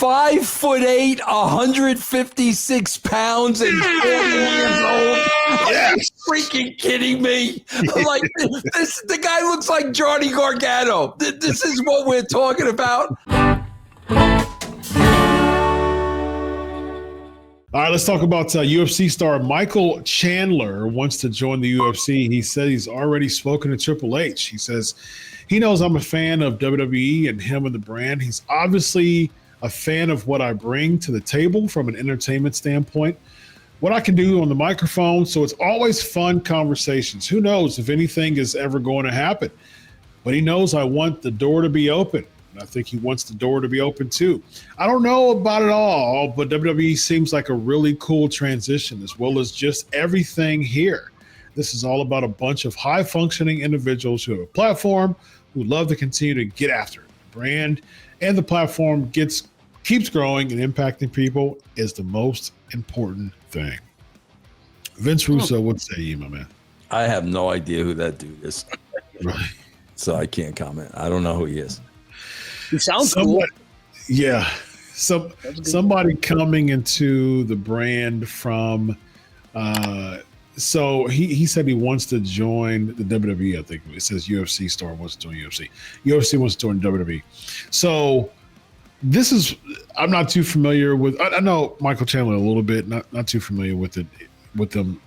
5'8", 156 pounds, and 40 years old. Are you freaking kidding me? Like this, the guy looks like Johnny Gargano. This is what we're talking about. All right, let's talk about UFC star Michael Chandler wants to join the UFC. He said he's already spoken to Triple H. He says he knows I'm a fan of WWE and him and the brand. He's obviously a fan of what I bring to the table from an entertainment standpoint, what I can do on the microphone. So it's always fun conversations. Who knows if anything is ever going to happen? But he knows I want the door to be open. I think he wants the door to be open too. I don't know about it all, but WWE seems like a really cool transition, as well as just everything here. This is all about a bunch of high-functioning individuals who have a platform, who love to continue to get after it. The brand and the platform keeps growing and impacting people is the most important thing. Vince Russo, what say you, my man? I have no idea who that dude is. Right. So I can't comment. I don't know who he is. He sounds cool. Yeah. Somebody coming into the brand from so he said he wants to join the WWE. I think it says UFC star wants to join UFC. UFC wants to join WWE. So this is, I'm not too familiar with, I know Michael Chandler a little bit, not too familiar with them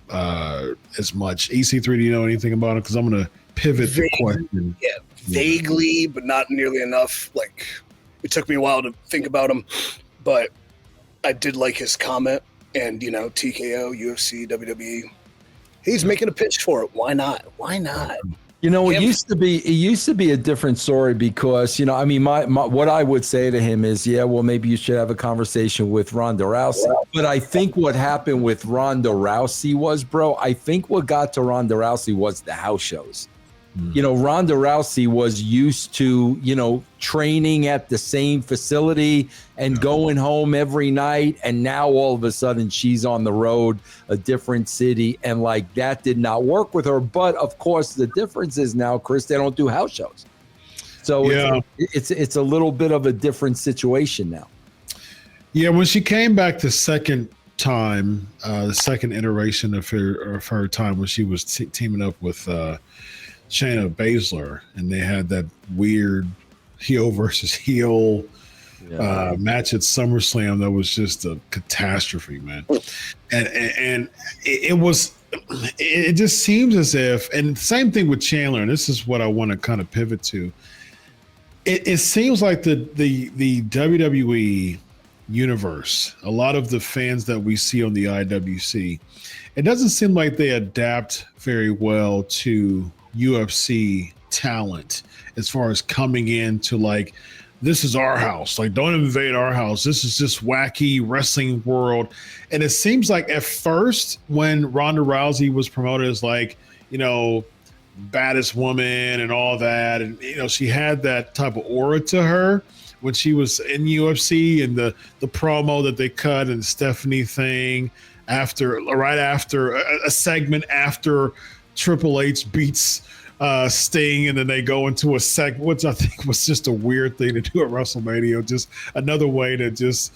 as much. EC3, do you know anything about it? Because I'm going to pivot the question. Yeah, vaguely, but not nearly enough. Like, it took me a while to think about him, but I did like his comment. And, you know, TKO, UFC, WWE, he's making a pitch for it. Why not? Why not? You know, it used to be a different story because, you know, I mean, my what I would say to him is, yeah, well, maybe you should have a conversation with Ronda Rousey. But I think what happened with Ronda Rousey was, bro, I think what got to Ronda Rousey was the house shows. You know, Ronda Rousey was used to, you know, training at the same facility and going home every night. And now all of a sudden she's on the road, a different city. And like that did not work with her. But of course, the difference is now, Chris, they don't do house shows. So it's a little bit of a different situation now. Yeah, when she came back the second time, the second iteration of her time when she was teaming up with Shayna Baszler, and they had that weird heel versus heel match at SummerSlam that was just a catastrophe, man. And it just seems as if, and same thing with Chandler, and this is what I want to kind of pivot to. It seems like the WWE universe, a lot of the fans that we see on the IWC, it doesn't seem like they adapt very well to UFC talent as far as coming into like, this is our house, like don't invade our house, this is just wacky wrestling world. And it seems like at first when Ronda Rousey was promoted as like, you know, baddest woman and all that, and you know, she had that type of aura to her when she was in UFC, and the promo that they cut and the Stephanie thing right after a segment after Triple H beats Sting, and then they go into a segment, which I think was just a weird thing to do at WrestleMania, just another way to just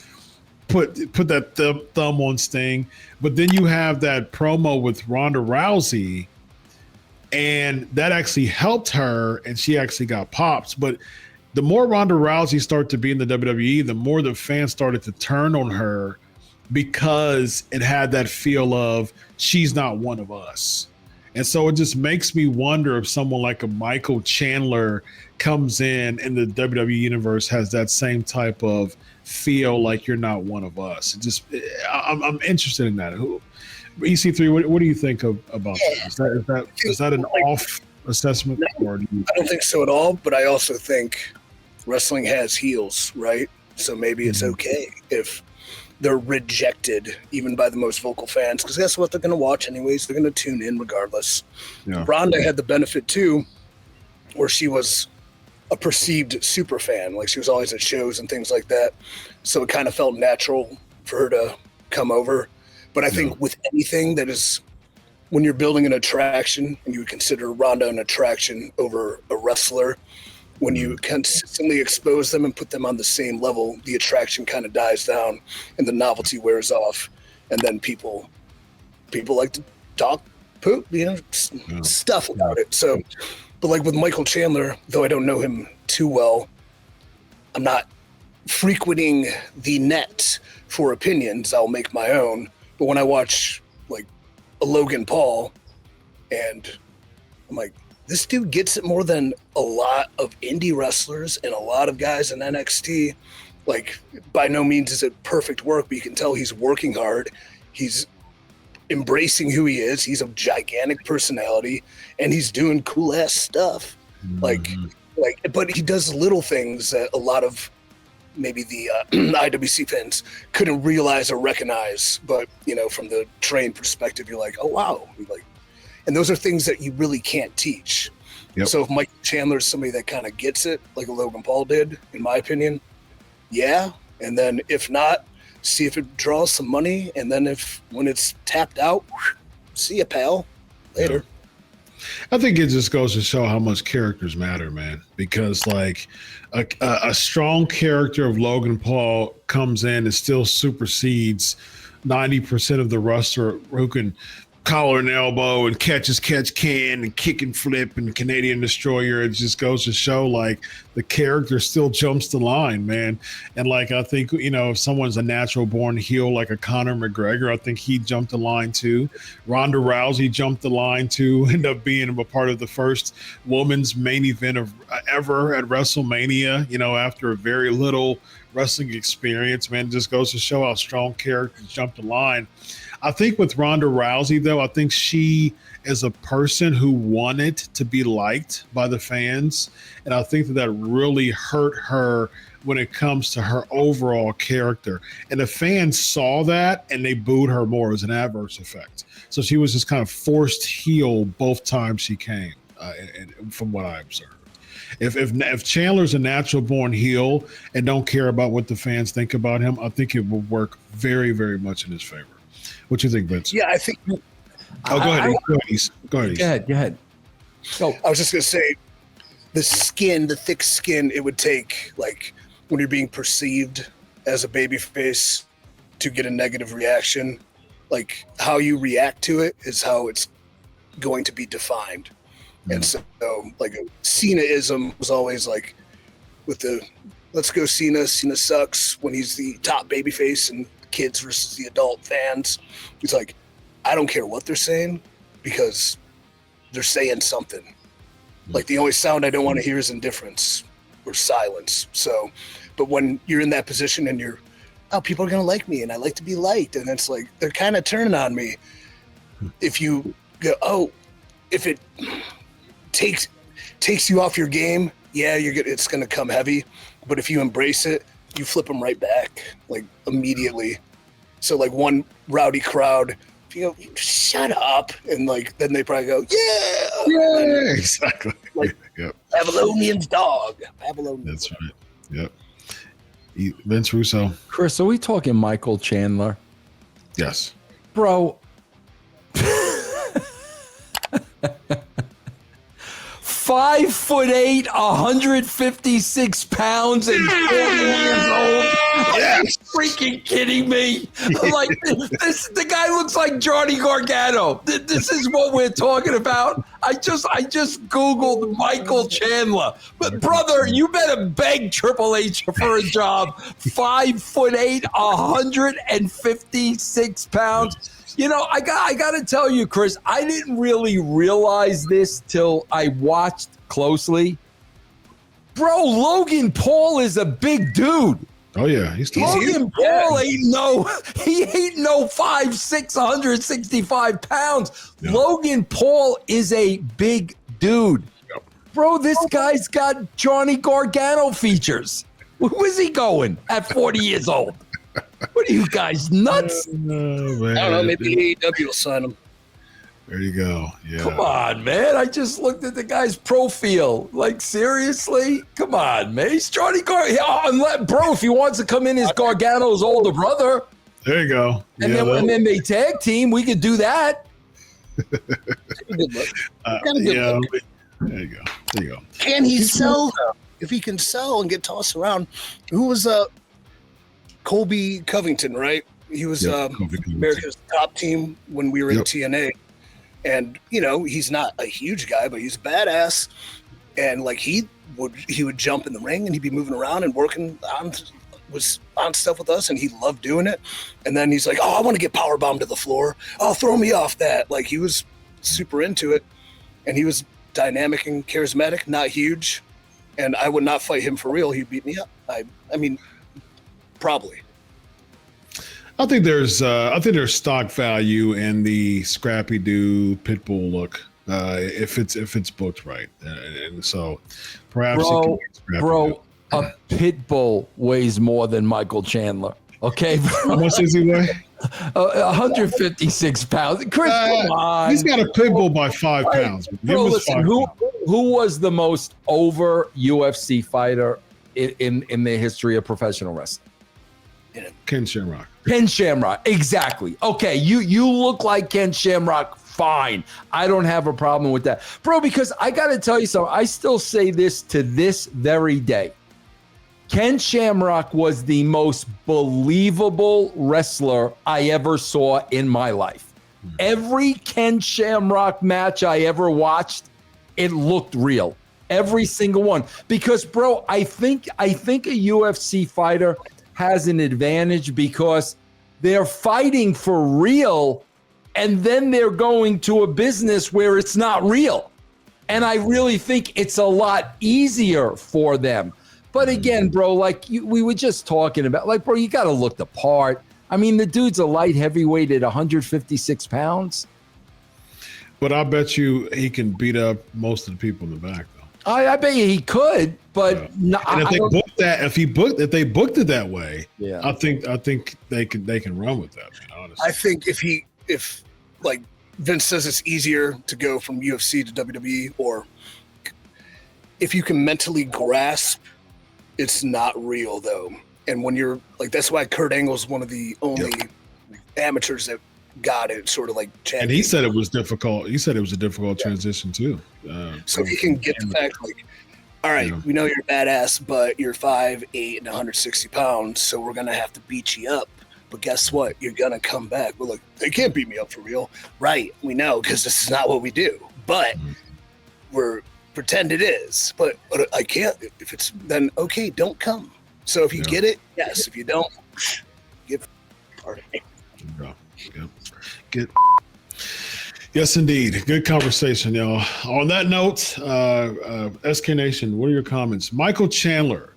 put that thumb on Sting. But then you have that promo with Ronda Rousey, and that actually helped her, and she actually got pops. But the more Ronda Rousey started to be in the WWE, the more the fans started to turn on her because it had that feel of she's not one of us. And so it just makes me wonder if someone like a Michael Chandler comes in the WWE universe, has that same type of feel like you're not one of us. I'm interested in that. EC3, what do you think about that? Is that an off assessment? No, I don't think so at all, but I also think wrestling has heels, right? So maybe it's okay if they're rejected even by the most vocal fans, because guess what? They're going to watch anyways. They're going to tune in regardless. Yeah. Ronda had the benefit too, where she was a perceived super fan. Like she was always at shows and things like that. So it kind of felt natural for her to come over. But I think with anything that is, when you're building an attraction and you would consider Ronda an attraction over a wrestler, When you consistently expose them and put them on the same level, the attraction kind of dies down and the novelty wears off. And then people like to talk poop, stuff about it. So, but like with Michael Chandler, though I don't know him too well, I'm not frequenting the net for opinions. I'll make my own. But when I watch like a Logan Paul, and I'm like, this dude gets it more than a lot of indie wrestlers and a lot of guys in NXT. Like, by no means is it perfect work, but you can tell he's working hard. He's embracing who he is. He's a gigantic personality, and he's doing cool ass stuff. Like, but he does little things that a lot of maybe the IWC fans couldn't realize or recognize. But from the trained perspective, you're like, oh wow, and those are things that you really can't teach. Yep. So if Michael Chandler is somebody that kind of gets it, like Logan Paul did, in my opinion, yeah. And then if not, see if it draws some money. And then when it's tapped out, see ya, pal. Later. Yeah. I think it just goes to show how much characters matter, man. Because like a strong character of Logan Paul comes in and still supersedes 90% of the roster who can collar and elbow and catch can and kick and flip and Canadian destroyer. It just goes to show like the character still jumps the line, man. And like, I think, if someone's a natural born heel, like a Conor McGregor, I think he jumped the line too. Ronda Rousey jumped the line too, end up being a part of the first women's main event of ever at WrestleMania, after a very little wrestling experience, man. It just goes to show how strong characters jump the line. I think with Ronda Rousey, though, I think she is a person who wanted to be liked by the fans. And I think that really hurt her when it comes to her overall character. And the fans saw that and they booed her more as an adverse effect. So she was just kind of forced heel both times she came, from what I observed. If Chandler's a natural born heel and don't care about what the fans think about him, I think it will work very, very much in his favor. What do you think, Vince? Yeah, I think. Go ahead. Go ahead. So I was just gonna say, the thick skin it would take, like when you're being perceived as a babyface, to get a negative reaction. Like how you react to it is how it's going to be defined. And so, like Cena-ism was always like, with the let's go Cena sucks when he's the top babyface and kids versus the adult fans. It's like, I don't care what they're saying because they're saying something. Like the only sound I don't want to hear is indifference or silence. So, but when you're in that position and you're, people are going to like me and I like to be liked. And it's like, they're kind of turning on me. If you go, if it takes you off your game, yeah, it's going to come heavy. But if you embrace it, you flip them right back, like immediately. So like one rowdy crowd, if you go, shut up, and like then they probably go, yeah, exactly. Like yep. Babylonian's dog. Babylonian. That's right. Yep. Vince Russo. Chris, are we talking Michael Chandler? Yes. Bro. 5'8", 156 pounds, and 40 years old. Are you freaking kidding me? Like the guy looks like Johnny Gargano. This is what we're talking about. I just Googled Michael Chandler. But brother, you better beg Triple H for a job. 5'8", 156 pounds. I got to tell you, Chris, I didn't really realize this till I watched closely. Bro, Logan Paul is a big dude. Oh yeah, Logan Paul ain't no 5'6", 165 pounds. Yeah. Logan Paul is a big dude. Yep. Bro, this guy's got Johnny Gargano features. Who is he going at 40 years old? What are you guys, nuts? I don't know. Maybe AEW will sign him. There you go. Yeah. Come on, man. I just looked at the guy's profile. Like, seriously? Come on, man. He's Johnny Gargano. Bro, if he wants to come in as Gargano's older brother. There you go. And then they tag team. We could do that. There you go. Can he sell? if he can sell and get tossed around, who was Colby Covington, right? He was America's top team when we were in TNA. And, you know, he's not a huge guy, but he's badass. And like he would jump in the ring and he'd be moving around and working on stuff with us, and he loved doing it. And then he's like, oh, I want to get power bombed to the floor. Oh, throw me off that. Like, he was super into it, and he was dynamic and charismatic, not huge. And I would not fight him for real. He'd beat me up. I mean, probably. I think there's stock value in the scrappy dude pitbull look if it's booked right, and so perhaps it can be scrappy. A pit bull weighs more than Michael Chandler. Okay, how much does he weigh? 156 pounds. Chris, come on. He's got a pit bull by 5 pounds. Bro, listen, who was the most over UFC fighter in the history of professional wrestling? Ken Shamrock. Ken Shamrock, exactly. Okay, you look like Ken Shamrock. Fine. I don't have a problem with that. Bro, because I got to tell you something. I still say this to this very day. Ken Shamrock was the most believable wrestler I ever saw in my life. Every Ken Shamrock match I ever watched, it looked real. Every single one. Because, bro, I think a UFC fighter has an advantage because they're fighting for real, and then they're going to a business where it's not real. And I really think it's a lot easier for them. But again, bro, like we were just talking about, like, bro, you got to look the part. I mean, the dude's a light heavyweight at 156 pounds. But I bet you he can beat up most of the people in the back, though. I bet you he could, but and if they booked it that way, I think they can run with that. Honestly, I think if like Vince says it's easier to go from UFC to WWE, or if you can mentally grasp it's not real though. And when you're like, that's why Kurt Angle's one of the only amateurs that got it, sort of like champion. And he said it was difficult. He said it was a difficult transition too. So if he can get the fact, like, all right, we know you're badass, but you're 5'8" and 160 pounds, so we're gonna have to beat you up. But guess what? You're gonna come back. We're like, they can't beat me up for real, right? We know, because this is not what we do. But we're pretend it is. But I can't. If it's then okay, don't come. So if you get it, yes. If you don't, get party. Get. Yes, indeed. Good conversation, y'all. On that note, SK Nation, what are your comments? Michael Chandler,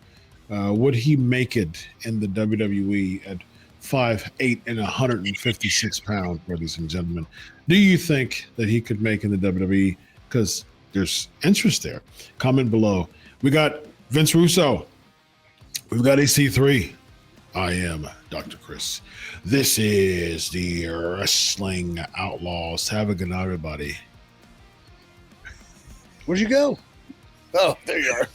would he make it in the WWE at 5'8" and 156 pounds, ladies and gentlemen? Do you think that he could make in the WWE? Because there's interest there. Comment below. We got Vince Russo. We've got EC3. I am Dr. Chris. This is the Wrestling Outlaws. Have a good night, everybody. Where'd you go? Oh, there you are.